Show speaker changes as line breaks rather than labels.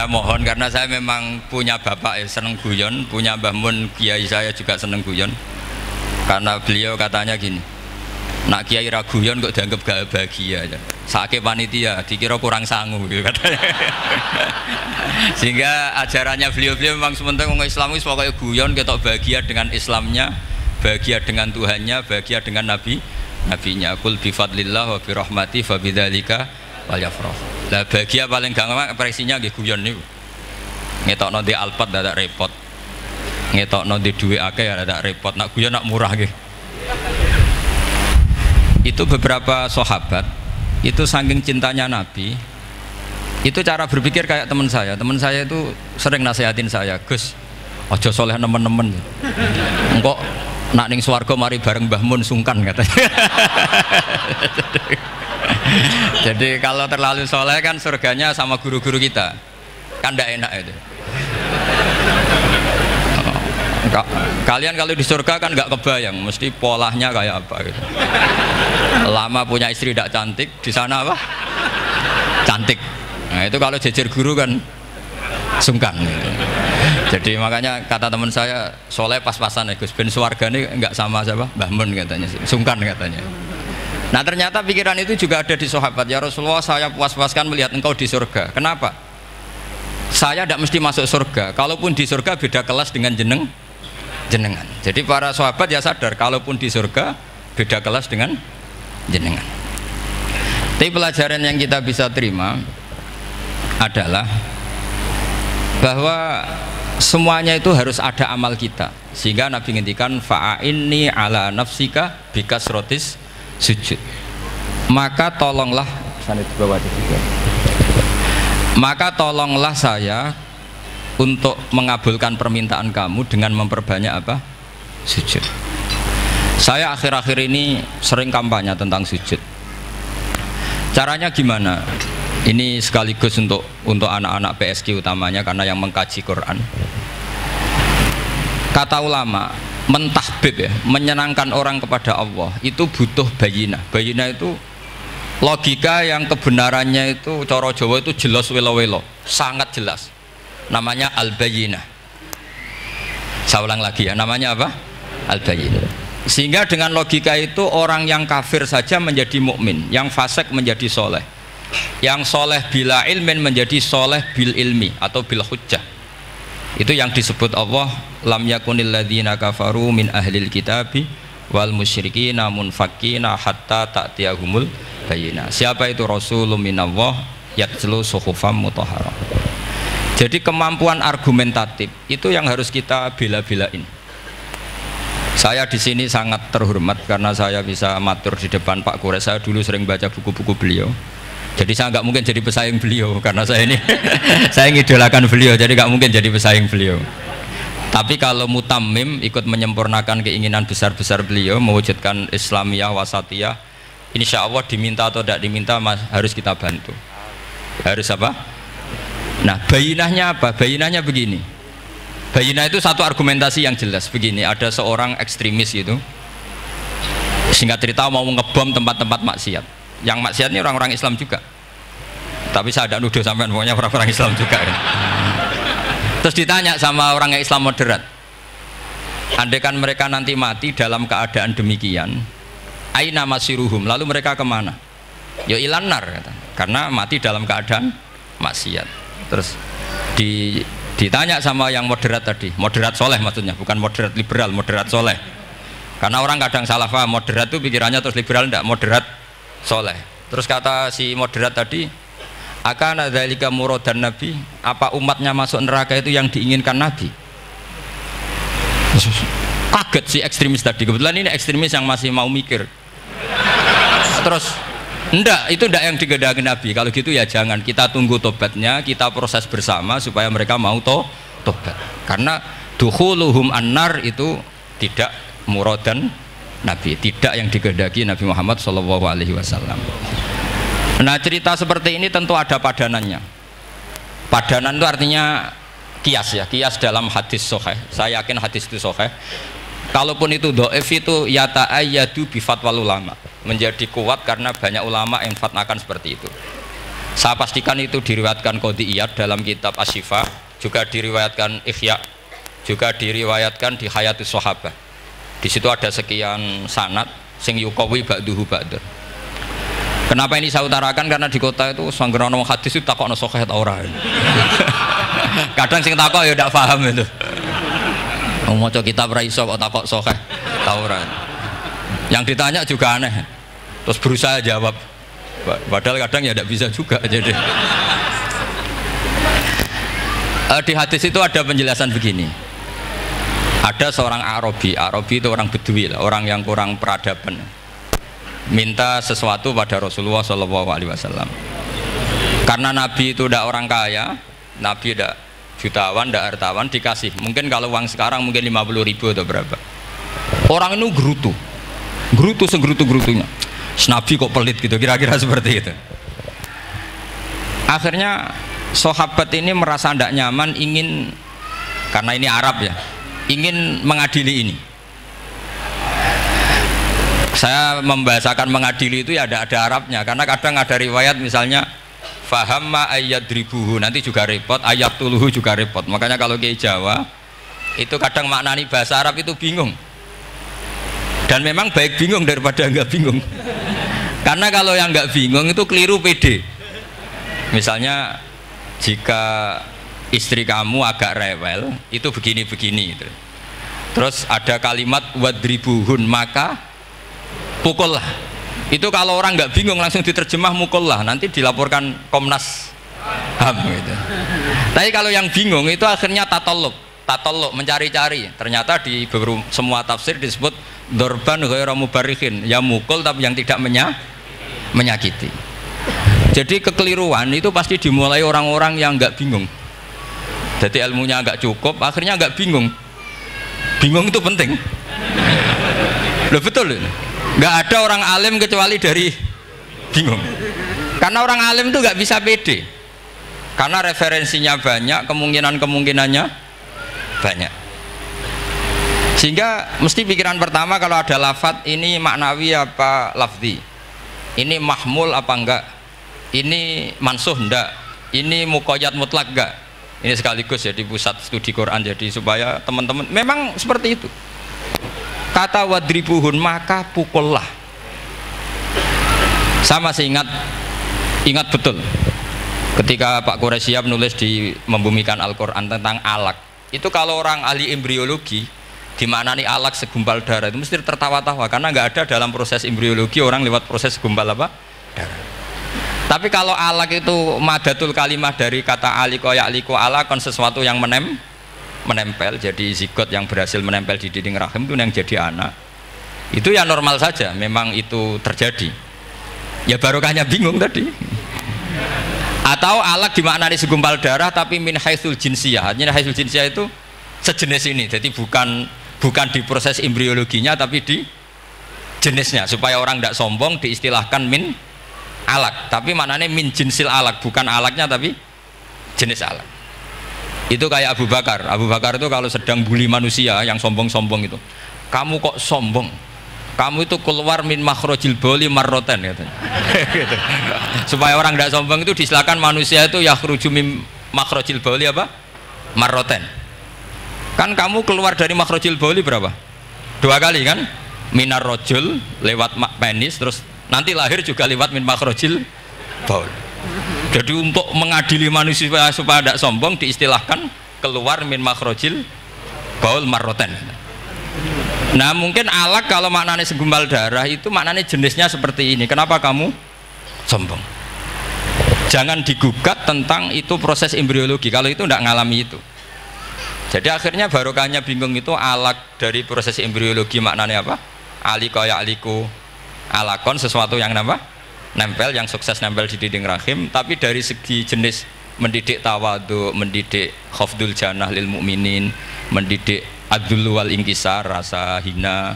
saya mohon karena saya memang punya bapak seneng guyon, punya Mbah Mun kiai saya juga seneng guyon. Karena beliau katanya gini, nak kiai ra guyon kok dianggap gak bahagia aja. Sake panitia dikira kurang sangu gitu katanya. Sehingga ajarannya beliau memang sementing orang Islam itu pokoknya guyon ketok bahagia dengan Islamnya, bahagia dengan Tuhannya, bahagia dengan nabinya. Qul bi fadlillah wa bi rahmati fa bidzalika wal yafrah. Lah bahagia paling gampang ekspresinya nggih guyon niku. Ngetokno di alpat dadak repot. Ngetokno di dhuwit akeh ya dadak repot. Nak guyon nak murah nggih. Itu beberapa sahabat itu saking cintanya Nabi, itu cara berpikir kayak teman saya itu sering nasihatin saya, Gus ojo soleh nemen-nemen engkau nak ning swarga mari bareng Mbah Mun sungkan katanya. Jadi kalau terlalu soleh kan surganya sama guru-guru kita kan tidak enak itu. Kalian kalau di surga kan nggak kebayang mesti polanya kayak apa gitu. Lama punya istri tidak cantik, di sana apa? Cantik. Nah itu kalau jejer guru kan sungkan gitu. Jadi makanya kata teman saya, soleh pas-pasan ya Gus, ben swargane nggak sama siapa? Mbah Mun katanya, sungkan katanya. Nah ternyata pikiran itu juga ada di sahabat. Ya Rasulullah, saya puas-puaskan melihat engkau di surga. Kenapa? Saya tidak mesti masuk surga. Kalaupun di surga beda kelas dengan jenengan. Jadi para sahabat ya sadar, kalaupun di surga beda kelas dengan jenengan. Tapi pelajaran yang kita bisa terima adalah bahwa semuanya itu harus ada amal kita. Sehingga Nabi ngendikan fa'inni ala nafsika bikasrotis sujud. Maka tolonglah saya untuk mengabulkan permintaan kamu dengan memperbanyak apa? Sujud. Saya akhir-akhir ini sering kampanye tentang sujud. Caranya gimana? Ini sekaligus untuk anak-anak PSQ utamanya karena yang mengkaji Quran. Kata ulama, mentahbib ya, menyenangkan orang kepada Allah itu butuh bayinah. Bayinah itu logika yang kebenarannya itu cara Jawa itu jelas welo-welo, sangat jelas. Namanya al-bayinah. Saya ulang lagi ya, namanya apa? Al-bayinah. Sehingga dengan logika itu orang yang kafir saja menjadi mukmin, yang fasik menjadi soleh, yang soleh bila ilmin menjadi soleh bil ilmi atau bil hujjah. Itu yang disebut Allah lam yakunil ladzina kafaru min ahlil kitabi wal musyrikina munfakina hatta ta'tiyahumul bayyinah. Siapa itu rasulun minallah yatslu suhufam mutahharah. Jadi kemampuan argumentatif itu yang harus kita bela-belain. Saya di sini sangat terhormat karena saya bisa matur di depan Pak Kures. Saya dulu sering baca buku-buku beliau. Jadi saya nggak mungkin jadi pesaing beliau karena saya ini saya ngidolakan beliau, jadi nggak mungkin jadi pesaing beliau. Tapi kalau mutammim ikut menyempurnakan keinginan besar-besar beliau mewujudkan Islamiyah wasatiyah, insya Allah diminta atau tidak diminta harus kita bantu. Harus apa? Nah bayinahnya apa? Bayinahnya begini. Bayinah itu satu argumentasi yang jelas begini. Ada seorang ekstremis gitu, singkat cerita mau ngebom tempat-tempat maksiat. Yang maksiat ini orang-orang Islam juga. Tapi saya tidak nuduh sampean, pokoknya orang-orang Islam juga ya. Terus ditanya sama orang yang Islam moderat, andaikan mereka nanti mati dalam keadaan demikian, aina masiruhum, lalu mereka kemana? Ya ilanar kata. Karena mati dalam keadaan maksiat. Terus ditanya sama yang moderat tadi, moderat soleh maksudnya, bukan moderat liberal, moderat soleh. Karena orang kadang salah paham, moderat itu pikirannya terus liberal, enggak, moderat soleh. Terus kata si moderat tadi, akan adzalika muradan nabi, apa umatnya masuk neraka itu yang diinginkan Nabi? Kaget si ekstremis tadi, kebetulan ini ekstremis yang masih mau mikir. Terus enggak, itu enggak yang digedaki Nabi. Kalau gitu ya jangan, kita tunggu tobatnya, kita proses bersama supaya mereka mau tobat. Karena dukhuluhum annar itu tidak muradan Nabi, tidak yang digedaki Nabi Muhammad SAW. Nah cerita seperti ini tentu ada padanannya. Padanan itu artinya kias ya, kias dalam hadis sahih. Saya yakin hadis itu sahih. Kalaupun itu dhaif itu yata'ayyadu bi fatwal ulama, menjadi kuat karena banyak ulama yang fatwakan seperti itu. Saya pastikan itu diriwayatkan Qadhi Iyad dalam kitab Asy-Syifa, juga diriwayatkan Ihya, juga diriwayatkan di Hayatus Sahabah. Di situ ada sekian sanad sing yuqawi ba'duhu ba'dur. Kenapa ini saya utarakan? Karena di kota itu sanggerono hadis itu takokno sahih ta ora. Kadang sing takok ya ndak paham itu. Wong maca kitab ra iso kok takok sahih ta ora. Yang ditanya juga aneh. Terus berusaha jawab. Padahal kadang ya ndak bisa juga jadi. Di hadis itu ada penjelasan begini. Ada seorang Arabi itu orang Bedui, orang yang kurang peradaban. Minta sesuatu pada Rasulullah SAW. Karena Nabi itu tidak orang kaya, Nabi tidak jutawan, tidak hartawan, dikasih. Mungkin kalau uang sekarang mungkin 50.000 atau berapa. Orang itu gerutu segrutu-gerutunya. Nabi kok pelit gitu, kira-kira seperti itu. Akhirnya sahabat ini merasa tidak nyaman, ingin, karena ini Arab ya, ingin mengadili ini. Saya membahasakan mengadili itu ya ada Arabnya, karena kadang ada riwayat misalnya fahamma ayyadribuhu, nanti juga repot, ayat tuluhu juga repot. Makanya kalau ke Jawa itu kadang maknani bahasa Arab itu bingung, dan memang baik bingung daripada enggak bingung. Karena kalau yang enggak bingung itu keliru pede. Misalnya jika istri kamu agak rewel itu begini-begini gitu. Terus ada kalimat wadribuhun, maka pukullah. Itu kalau orang nggak bingung langsung diterjemah mukullah, nanti dilaporkan Komnas HAM gitu. Tapi kalau yang bingung itu akhirnya tatallub mencari-cari. Ternyata di semua tafsir disebut dorban ghairu mubarrihin, ya mukul tapi yang tidak menyakiti. Jadi kekeliruan itu pasti dimulai orang-orang yang nggak bingung. Jadi ilmunya nggak cukup, akhirnya nggak bingung. Bingung itu penting. Loh betul. Nggak ada orang alim kecuali dari bingung. Karena orang alim itu nggak bisa pede. Karena referensinya banyak, kemungkinannya banyak. Sehingga mesti pikiran pertama kalau ada lafadz ini maknawi apa lafzi. Ini mahmul apa enggak? Ini mansuh enggak? Ini muqayyad mutlak enggak? Ini sekaligus jadi pusat studi Quran, jadi supaya teman-teman memang seperti itu. Kata wadribuhun, maka pukullah. Saya masih ingat betul ketika Pak Quraisyab nulis di Membumikan Al-Quran tentang alak. Itu kalau orang ahli embriologi dimaknani alak segumpal darah itu mesti tertawa-tawa, karena nggak ada dalam proses embriologi orang lewat proses segumpal apa? Darah. Tapi kalau alak itu madatul kalimah dari kata aliko ya'liku alakon, sesuatu yang menempel, jadi zigot yang berhasil menempel di dinding rahim itu yang jadi anak, itu ya normal saja, memang itu terjadi. Ya barokahnya bingung tadi. Atau alak dimaknani segumpal darah tapi min haitsul jinsiyah. Artinya haitsul jinsiyah itu sejenis ini, jadi bukan di proses embriologinya tapi di jenisnya, supaya orang tidak sombong diistilahkan min alak, tapi maknanya min jinsil alak, bukan alaknya tapi jenis alak. Itu kayak Abu Bakar itu kalau sedang bully manusia yang sombong-sombong itu, kamu kok sombong, kamu itu keluar min makhrajil bauli marroten gitu. Supaya orang tidak sombong itu diistilahkan manusia itu yakhruju min makhrajil bauli apa? Marroten. Kan kamu keluar dari makhrajil bauli berapa? 2 kali kan? Minar rojul lewat penis, terus nanti lahir juga lewat min makhrajil baul. Jadi untuk mengadili manusia supaya tidak sombong diistilahkan keluar min makhrajil baul marroten. Nah mungkin alak kalau maknanya segumpal darah itu maknanya jenisnya seperti ini. Kenapa kamu sombong? Jangan digugat tentang itu proses embriologi kalau itu tidak ngalami itu. Jadi akhirnya barokahnya bingung itu alak dari proses embriologi maknanya apa? Aliko ya'liku alakon, sesuatu yang nempel, yang sukses nempel di dinding rahim. Tapi dari segi jenis mendidik tawadu, mendidik khafdul janah lil mu'minin, mendidik adzul wal inkisar, rasa hina,